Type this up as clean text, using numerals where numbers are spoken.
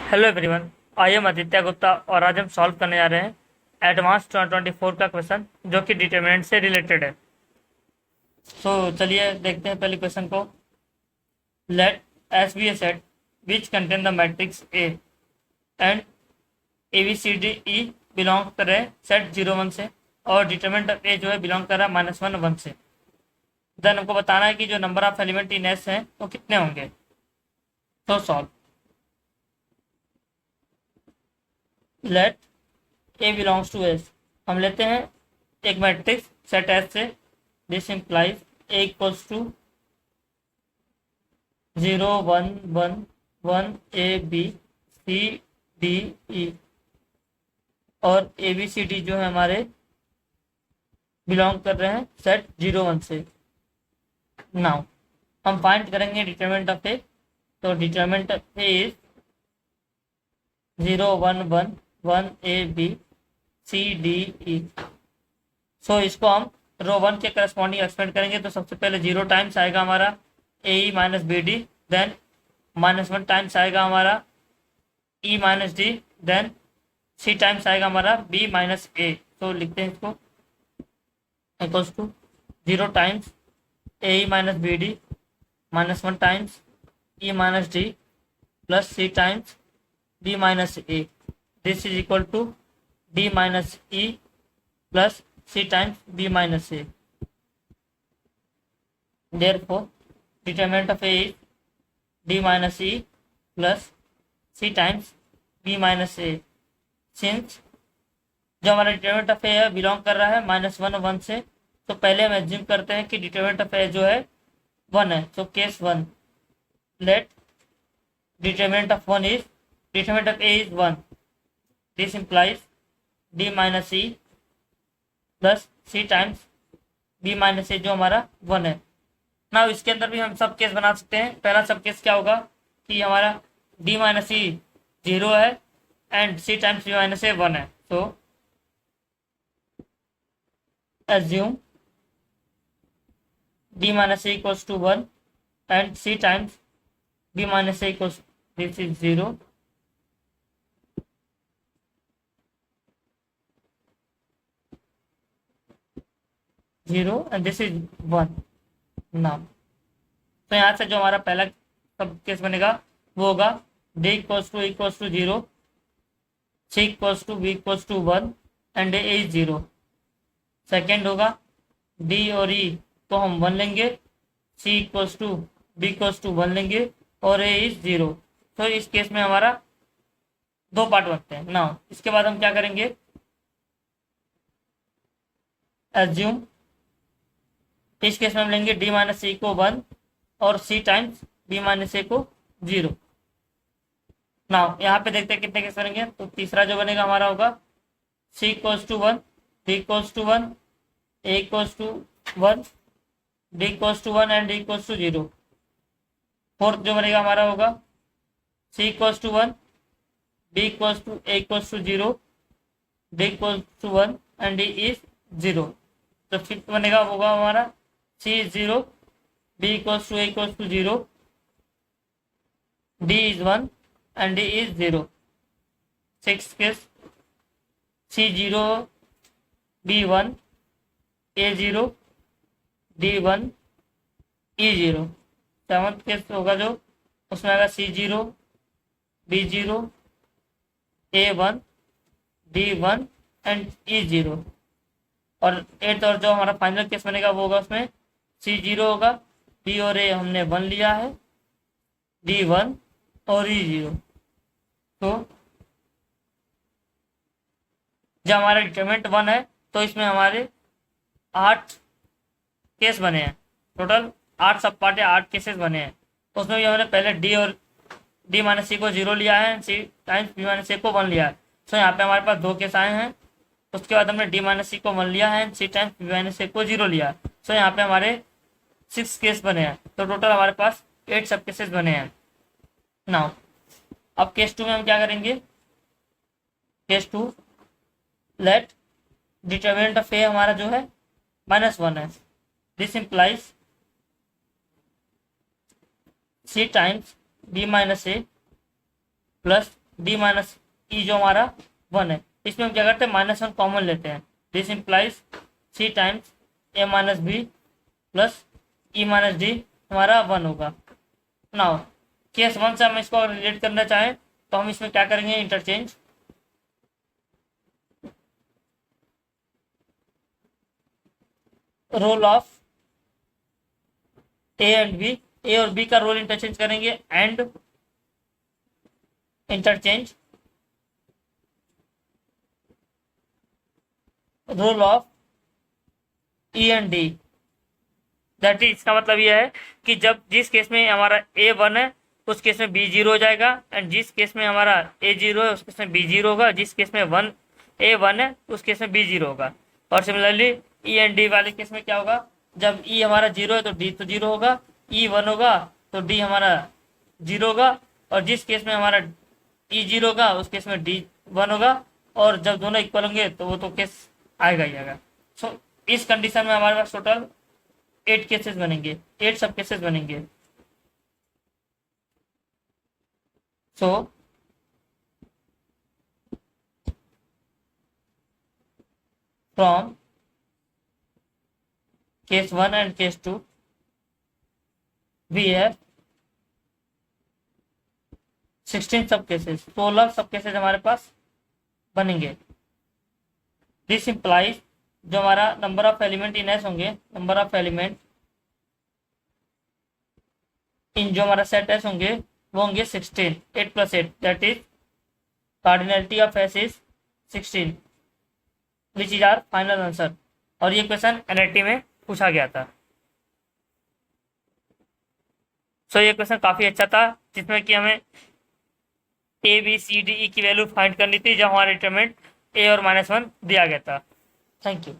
Hello everyone, I am Aditya Gupta और आज हम सॉल्व करने जा रहे हैं एडवांस 2024 का क्वेश्चन जो कि डिटरमिनेंट से रिलेटेड है। तो चलिए देखते हैं पहले क्वेश्चन को। Let S be a set which contain the matrix A and A B C D E belong कर रहे सेट 0 1 से और डिटरमिनेंट ऑफ ए जो है बिलोंग कर रहा है -1 1 से। देन हमको बताना है कि जो number of element in S हैं वो कितने होंगे। तो solve. Let A belongs to S, हम लेते हैं एक मैट्रिक्स सेट एस से। This implies A equals to 0 1 1 1 A B C D E और ए बी सी डी जो है हमारे बिलोंग कर रहे हैं सेट 0 1 से। नाउ हम फाइंड करेंगे डिटरमिनेंट ऑफ ए। तो determinant of A is 0 1 1 1 A B C D E. So इसको हम रो 1 के करस्पॉन्डिंग एक्सपेंड करेंगे। तो सबसे पहले 0 टाइम्स आएगा हमारा A E minus B D, then -1 times आएगा हमारा E minus D, then C times आएगा हमारा बी माइनस ए। तो लिखते हैं इसको equals to 0 times A E minus B D -1 times E minus D plus C times B minus A. This is equal to D minus E plus c times b minus a. Therefore, determinant of a is d minus e plus c times b minus a. Since जो हमारा determinant of ए है belong कर रहा है -1 1 से, तो पहले हम एज्यूम करते हैं कि डिटरमिनेंट ऑफ ए जो है 1 है। तो case 1, let determinant of 1 is determinant of A is 1। This implies d minus E plus C times B minus A जो हमारा 1 है। ना इसके अंदर भी हम सब केस बना सकते हैं। पहला सब केस क्या होगा कि हमारा डी माइनस ई 0 है and C times B minus A 1 है। तो assume D minus A equals to 1 and C times B minus A equals this is 0। And this is 1। Now तो यहाँ से जो हमारा पहला सब केस बनेगा वो होगा d equals to 0, c equals to b equals to 1 and a is 0। Second होगा d और e को हम 1 लेंगे, c equals to b equals to 1 लेंगे और a इज 0। तो इस केस में हमारा दो पार्ट बनते हैं। नाउ इसके बाद हम क्या करेंगे, एज्यूम इस केस में हम लेंगे d माइनस e को 1 और c टाइम्स b माइनस ए को 0। नाउ यहाँ पे देखते हैं कितने केस बनेंगे। तो तीसरा जो बनेगा हमारा होगा c equals to 1, d equals to 1, a equals to 1, d equals to 1 and d equals to 0। Fourth जो बनेगा हमारा होगा c equals to 1, b equals to a equals to 0, d equals to 1 and d is 0। तो fifth बनेगा होगा हमारा c is 0, b equals to a equals to 0, d is 1 and d is 0। Sixth case c 0, b 1, a 0, d 1, e 0। Seventh case होगा जो उसमें आएगा c 0, b 0, a 1, d 1 and e 0। और eighth और जो हमारा फाइनल केस बनेगा वो होगा उसमें c 0 होगा, b और a हमने 1 लिया है, d 1 और e 0। तो जब हमारा डिटरमिनेंट 1 है तो इसमें हमारे 8 केस बने हैं। टोटल 8 सब पार्ट या 8 केसेस बने हैं। तो उसमें भी हमने पहले d और d माइनस सी को 0 लिया है, c टाइम्स b माइनस ए को 1 लिया है। तो यहाँ पे हमारे पास 2 केस आए हैं। उसके बाद हमने d माइनस सी को 1 लिया है, c टाइम्स b माइनस ए को 0 लिया है। तो यहाँ पे हमारे 6 केस बने हैं। तो टोटल हमारे पास 8 सब केसेस बने हैं। नाउ अब केस 2 में हम क्या करेंगे, case 2 let determinant of A हमारा जो है -1 है। This implies c times b minus A plus D minus E जो हमारा 1 है, इसमें हम क्या करते हैं -1 कॉमन लेते हैं। This implies C times A minus B plus E minus D हमारा 1 होगा। नाउ केस 1 से हम इसको रिलेट करना चाहें तो हम इसमें क्या करेंगे, interchange role of A and B, A और बी का रोल इंटरचेंज करेंगे and interchange role of E and D. That is, इसका मतलब यह है कि जब जिस केस में हमारा ए 1 है उस केस में बी 0 हो जाएगा, एंड जिस केस में हमारा ए 0 है उस केस में बी 0 होगा, जिस केस में ए 1 है उस केस में बी 0 होगा। और सिमिलरली ई एंड डी वाले केस में क्या होगा, जब ई हमारा 0 है तो डी तो 0 होगा, ई 1 होगा तो डी हमारा 0 होगा, और जिस केस में हमारा ई 0 होगा उस केस में डी 1 होगा, और जब दोनों इक्वल होंगे तो वो तो केस आएगा ही आएगा। सो इस कंडीशन में हमारे पास टोटल 8 केसेस बनेंगे, 8 सब केसेस बनेंगे। So from case 1 and case 2 we have 16 sub cases, 16 sub cases हमारे पास बनेंगे। दिस इंप्लाइज जो हमारा number of element in S होंगे, नंबर ऑफ एलिमेंट इन जो हमारा सेट एस होंगे वो होंगे 16, 8 + 8, that is cardinality of S is 16 which is are final answer. और ये क्वेश्चन एनआईटी में पूछा गया था। सो ये क्वेश्चन काफ़ी अच्छा था, जिसमें कि हमें ए बी सी डी ई की वैल्यू फाइंड करनी थी जब हमारा डिटरमिनेंट ए और -1 दिया गया था। Thank you.